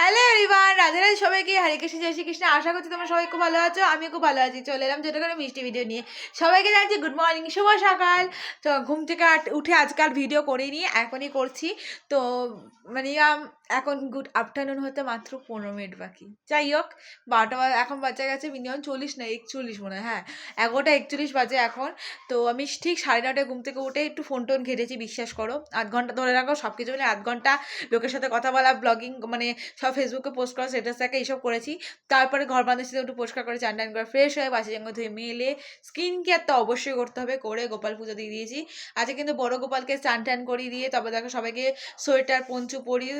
Hello everyone, Radhe Radhe সবাইকে। হরে কৃষ্ণ, জয় শ্রীকৃষ্ণ। আশা করছি তোমরা সবাই খুব ভালো আছো। আমি খুব ভালো আছি। চলে এলাম যেটা করে মিষ্টি ভিডিও নিয়ে। সবাইকে জানাচ্ছি গুড মর্নিং, শুভ সকাল। তো ঘুম থেকে উঠে আজকাল ভিডিও করিনি, এখনই করছি। তো মানে এখন গুড আফটারনুন হতে মাত্র 15 মিনিট বাকি। যাই হোক, 12টা এখন বাজে গেছে মিনিমাম 40 না 41 মনে হয়। হ্যাঁ, 11টা 41 বাজে এখন। তো আমি ঠিক 9:30টায় ঘুম থেকে উঠে একটু ফোন টোন ঘেটেছি, বিশ্বাস করো। 8 ঘন্টা ধরে রাখো, সব কিছু মিলে 8 ঘন্টা লোকের সাথে কথা বলা, ব্লগিং, মানে সব ফেসবুকে পোস্ট করা, স্ট্যাটাস দেখা, এইসব করেছি। তারপরে ঘর বাঁধার সাথে একটু পরিষ্কার করে চান টান করে ফ্রেশ হয়ে বাসি জাঙ্গা ধুয়ে মেলে স্কিন কেয়ার তো অবশ্যই করতে হবে, করে গোপাল পুজো দিয়ে দিয়েছি। আজকে কিন্তু বড় গোপালকে চান টান করিয়ে দিয়ে তবে দেখো সবাইকে সোয়েটার পঞ্চু পরিয়ে,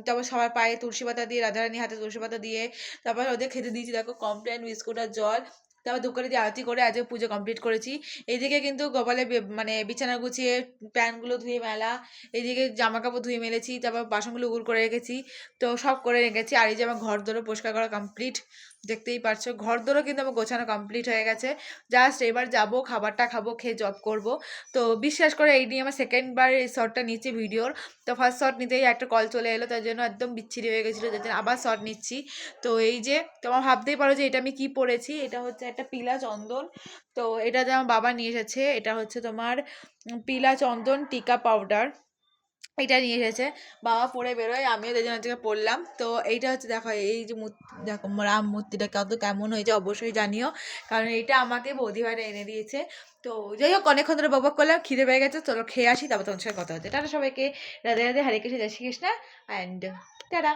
তারপর সবার পায়ে তুলসী পাতা দিয়ে, রাধারানী হাতে তুলসী পাতা দিয়ে তারপর ওদের খেতে দিয়েছি। দেখো কমপ্লেন, বিস্কুট আর জল। তারপর দুপুরে দিয়ে আরতি করে আজকে পুজো কমপ্লিট করেছি। এইদিকে কিন্তু গোপালের মানে বিছানা গুছিয়ে প্যান্টগুলো ধুয়ে মেলা, এইদিকে জামা কাপড় ধুয়ে মেলেছি, তারপর বাসনগুলো উগুল করে রেখেছি। তো সব করে রেখেছি। আর এই যে আমার ঘর দোরও পরিষ্কার করা কমপ্লিট, দেখতেই পারছো। ঘর দোরও কিন্তু আমার গোছানো কমপ্লিট হয়ে গেছে। জাস্ট এবার যাব, খাবারটা খাবো, খেয়ে জব করব। তো বিশ্বাস করে এই নিয়ে আমার সেকেন্ডবার এই শর্টটা নিচ্ছি ভিডিওর। তো ফার্স্ট শর্ট নিতেই একটা কল চলে এলো, তার জন্য একদম বিচ্ছিরি হয়ে গেছিলো, যার জন্য আবার শর্ট নিচ্ছি। তো এই যে তোমার ভাবতেই পারো যে এটা আমি কি পরেছি। এটা হচ্ছে একটা পিলা চন্দন। তো এটা যে আমার বাবা নিয়ে এসেছে, এটা হচ্ছে তোমার পিলা চন্দন টিকা পাউডার, এটা নিয়ে এসেছে। বাবা পরে বেরোয়, আমিও তাই জন্য আজকে পড়লাম। তো এইটা হচ্ছে দেখো, এই যে দেখো রাম মূর্তিটা কত কেমন হয়েছে অবশ্যই জানিও, কারণ এইটা আমাকে বৌদিভাইরা এনে দিয়েছে। তো যাই হোক, অনেকক্ষণ ধরে বকবক করলাম, খিদে পেয়ে গেছে, চলো খেয়ে আসি, তারপর তোমার সাথে কথা হচ্ছে। টাটা সবাইকে, রাধে রাধে, হরে কৃষ্ণ, জয় শ্রীকৃষ্ণ, অ্যান্ড টাটা।